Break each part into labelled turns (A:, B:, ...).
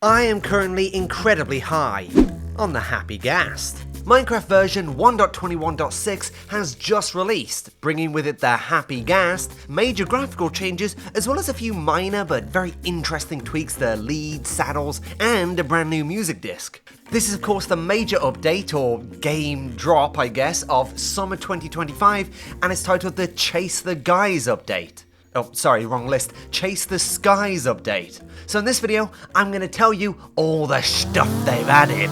A: I am currently incredibly high on the Happy Ghast. Minecraft version 1.21.6 has just released, bringing with it the Happy Ghast, major graphical changes, as well as a few minor but very interesting tweaks to leads, saddles, and a brand new music disc. This is of course the major update, or game drop I guess, of summer 2025, and it's titled the Chase the Guys update. Oh, sorry, wrong list. Chase the Skies update. So in this video, I'm going to tell you all the stuff they've added.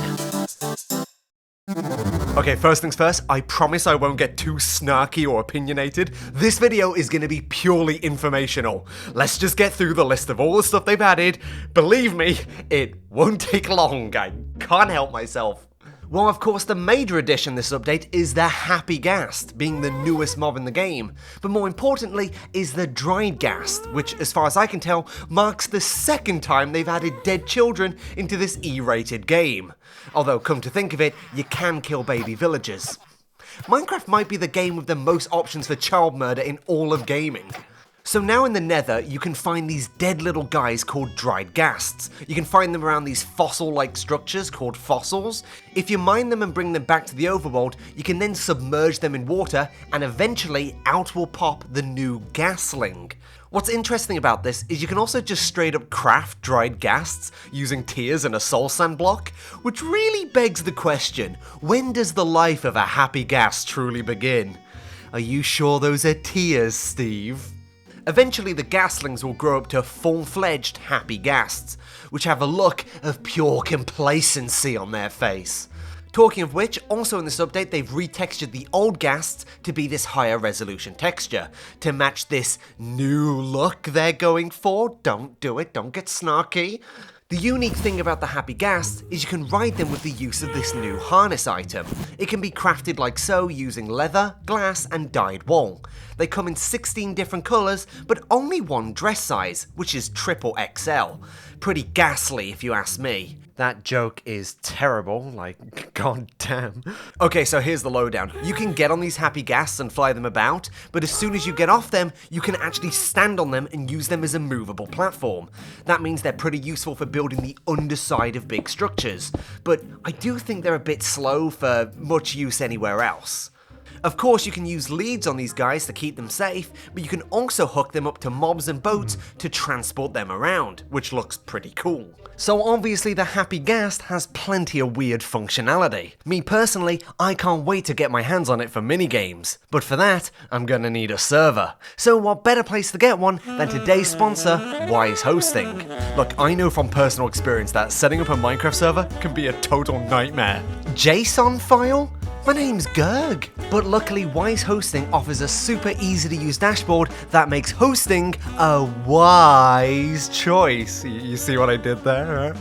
A: Okay, first things first, I promise I won't get too snarky or opinionated. This video is going to be purely informational. Let's just get through the list of all the stuff they've added. Believe me, it won't take long. I can't help myself. Well, of course, the major addition this update is the Happy Ghast, being the newest mob in the game. But more importantly is the Dried Ghast, which, as far as I can tell, marks the second time they've added dead children into this E-rated game. Although, come to think of it, you can kill baby villagers. Minecraft might be the game with the most options for child murder in all of gaming. So now in the Nether, you can find these dead little guys called Dried Ghasts. You can find them around these fossil-like structures called fossils. If you mine them and bring them back to the overworld, you can then submerge them in water, and eventually out will pop the new Ghastling. What's interesting about this is you can also just straight up craft Dried Ghasts using tears and a soul sand block, which really begs the question, when does the life of a Happy Ghast truly begin? Are you sure those are tears, Steve? Eventually the Ghastlings will grow up to full-fledged Happy Ghasts, which have a look of pure complacency on their face. Talking of which, also in this update they've retextured the old Ghasts to be this higher resolution texture, to match this new look they're going for. Don't do it, don't get snarky. The unique thing about the Happy Ghast is you can ride them with the use of this new harness item. It can be crafted like so using leather, glass and dyed wool. They come in 16 different colours, but only one dress size, which is triple XL. Pretty ghastly if you ask me. That joke is terrible, like, goddamn. Okay, so here's the lowdown. You can get on these Happy Ghasts and fly them about, but as soon as you get off them, you can actually stand on them and use them as a movable platform. That means they're pretty useful for building the underside of big structures, but I do think they're a bit slow for much use anywhere else. Of course, you can use leads on these guys to keep them safe, but you can also hook them up to mobs and boats to transport them around, which looks pretty cool. So obviously the Happy Ghast has plenty of weird functionality. Me personally, I can't wait to get my hands on it for minigames, but for that, I'm gonna need a server. So what better place to get one than today's sponsor, Wise Hosting. Look, I know from personal experience that setting up a Minecraft server can be a total nightmare. JSON file? My name's Gerg. But luckily Wise Hosting offers a super easy to use dashboard that makes hosting a wise choice. You see what I did there?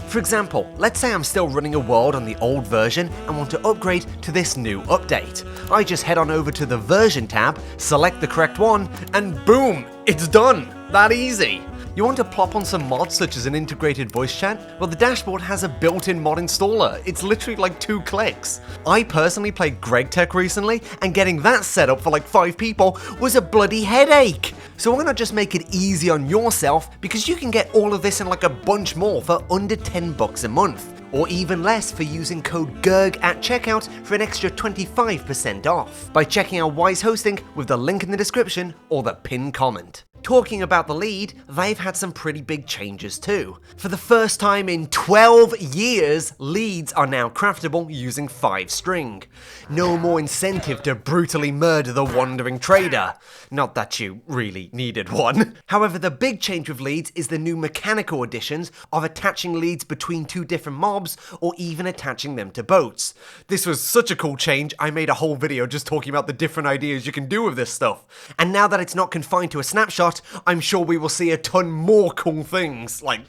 A: For example, let's say I'm still running a world on the old version and want to upgrade to this new update. I just head on over to the version tab, select the correct one, and boom, it's done. That easy. You want to plop on some mods such as an integrated voice chat? Well, the dashboard has a built-in mod installer. It's literally like 2 clicks. I personally played GregTech recently, and getting that set up for like 5 people was a bloody headache. So why not just make it easy on yourself, because you can get all of this and like a bunch more for under $10 a month. Or even less for using code GERG at checkout for an extra 25% off by checking out Wise Hosting with the link in the description or the pinned comment. Talking about the lead, they've had some pretty big changes too. For the first time in 12 years, leads are now craftable using 5 string. No more incentive to brutally murder the wandering trader. Not that you really needed one. However, the big change with leads is the new mechanical additions of attaching leads between 2 different mobs or even attaching them to boats. This was such a cool change, I made a whole video just talking about the different ideas you can do with this stuff. And now that it's not confined to a snapshot, I'm sure we will see a ton more cool things, like,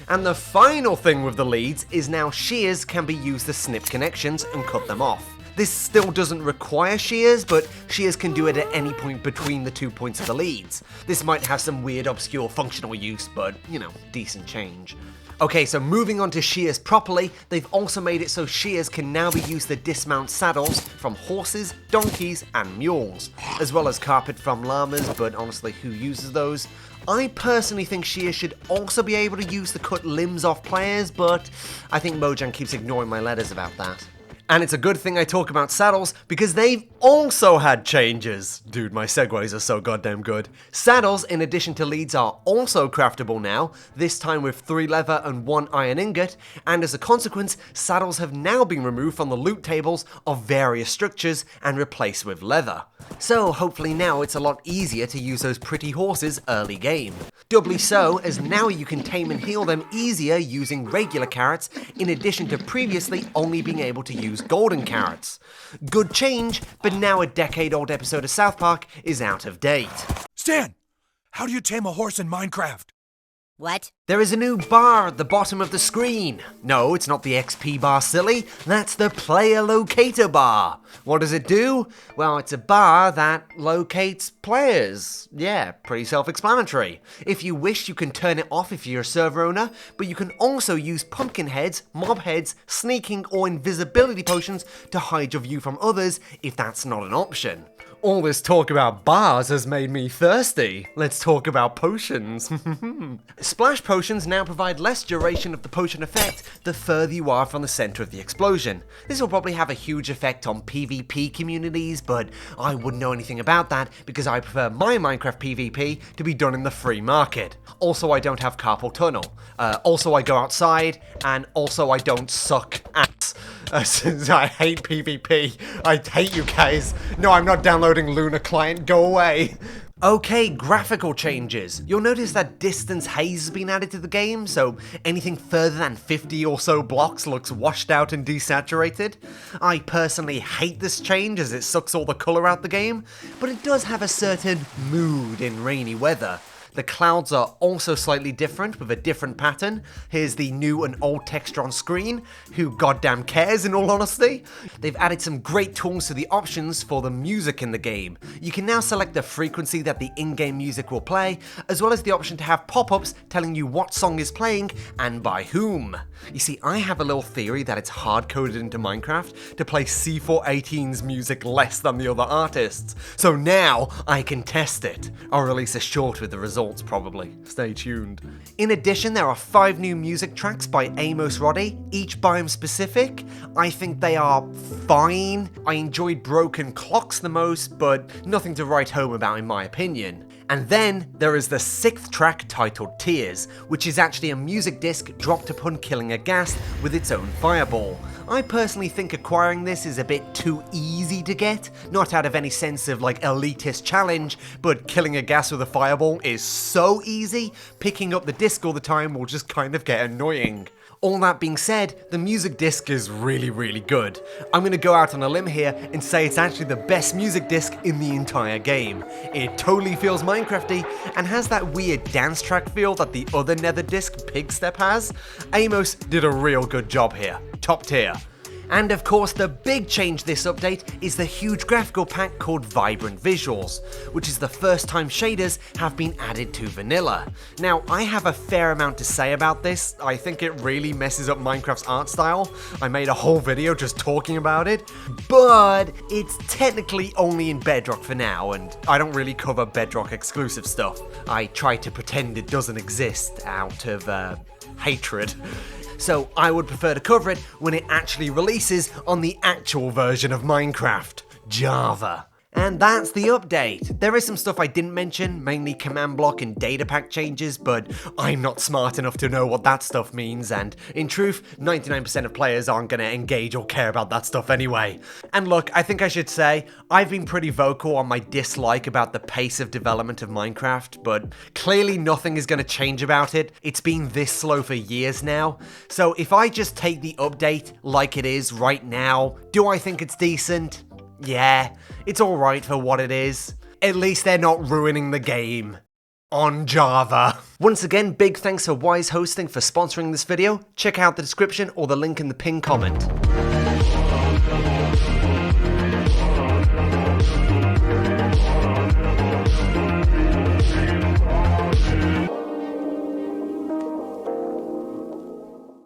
A: And the final thing with the leads is now shears can be used to snip connections and cut them off. This still doesn't require shears, but shears can do it at any point between the 2 points of the leads. This might have some weird obscure functional use, but, you know, decent change. Okay, so moving on to shears properly, they've also made it so shears can now be used to dismount saddles from horses, donkeys, and mules, as well as carpet from llamas, but honestly, who uses those? I personally think shears should also be able to use to cut limbs off players, but I think Mojang keeps ignoring my letters about that. And it's a good thing I talk about saddles, because they've also had changes. Dude, my segues are so goddamn good. Saddles, in addition to leads, are also craftable now, this time with 3 leather and 1 iron ingot, and as a consequence, saddles have now been removed from the loot tables of various structures and replaced with leather. So hopefully now it's a lot easier to use those pretty horses early game. Doubly so, as now you can tame and heal them easier using regular carrots, in addition to previously only being able to use golden carrots. Good change, but now a decade-old episode of South Park is out of date.
B: Stan, how do you tame a horse in Minecraft?
C: What?
A: There is a new bar at the bottom of the screen. No, it's not the XP bar, silly. That's the player locator bar. What does it do? Well, it's a bar that locates players. Yeah, pretty self-explanatory. If you wish, you can turn it off if you're a server owner, but you can also use pumpkin heads, mob heads, sneaking, or invisibility potions to hide your view from others if that's not an option. All this talk about bars has made me thirsty. Let's talk about potions. Splash potions now provide less duration of the potion effect the further you are from the center of the explosion. This will probably have a huge effect on PvP communities, but I wouldn't know anything about that because I prefer my Minecraft PvP to be done in the free market. Also, I don't have carpal tunnel. Also, I go outside, and also I don't suck ass. Since I hate PvP. I hate you guys. No, I'm not downloading Luna Client. Go away. Okay, graphical changes. You'll notice that distance haze has been added to the game, so anything further than 50 or so blocks looks washed out and desaturated. I personally hate this change as it sucks all the color out the game, but it does have a certain mood in rainy weather. The clouds are also slightly different with a different pattern. Here's the new and old texture on screen. Who goddamn cares, in all honesty? They've added some great tools to the options for the music in the game. You can now select the frequency that the in-game music will play, as well as the option to have pop-ups telling you what song is playing and by whom. You see, I have a little theory that it's hard-coded into Minecraft to play C418's music less than the other artists. So now I can test it. I'll release a short with the results. Probably. Stay tuned. In addition, there are 5 new music tracks by Amos Roddy, each biome specific. I think they are fine. I enjoyed Broken Clocks the most, but nothing to write home about in my opinion. And then there is the 6th track titled Tears, which is actually a music disc dropped upon killing a ghast with its own fireball. I personally think acquiring this is a bit too easy to get, not out of any sense of like elitist challenge, but killing a ghast with a fireball is so easy, picking up the disc all the time will just kind of get annoying. All that being said, the music disc is really good. I'm gonna go out on a limb here and say it's actually the best music disc in the entire game. It totally feels Minecrafty and has that weird dance track feel that the other nether disc Pigstep has. Amos did a real good job here. Top tier. And of course, the big change this update is the huge graphical pack called Vibrant Visuals, which is the first time shaders have been added to vanilla. Now, I have a fair amount to say about this. I think it really messes up Minecraft's art style. I made a whole video just talking about it, but it's technically only in Bedrock for now, and I don't really cover Bedrock exclusive stuff. I try to pretend it doesn't exist out of hatred. So I would prefer to cover it when it actually releases on the actual version of Minecraft, Java. And that's the update. There is some stuff I didn't mention, mainly command block and data pack changes, but I'm not smart enough to know what that stuff means, and in truth, 99% of players aren't gonna engage or care about that stuff anyway. And look, I think I should say, I've been pretty vocal on my dislike about the pace of development of Minecraft, but clearly nothing is gonna change about it. It's been this slow for years now. So if I just take the update like it is right now, do I think it's decent? Yeah, it's alright for what it is. At least they're not ruining the game. On Java. Once again, big thanks to Wise Hosting for sponsoring this video. Check out the description or the link in the pinned comment.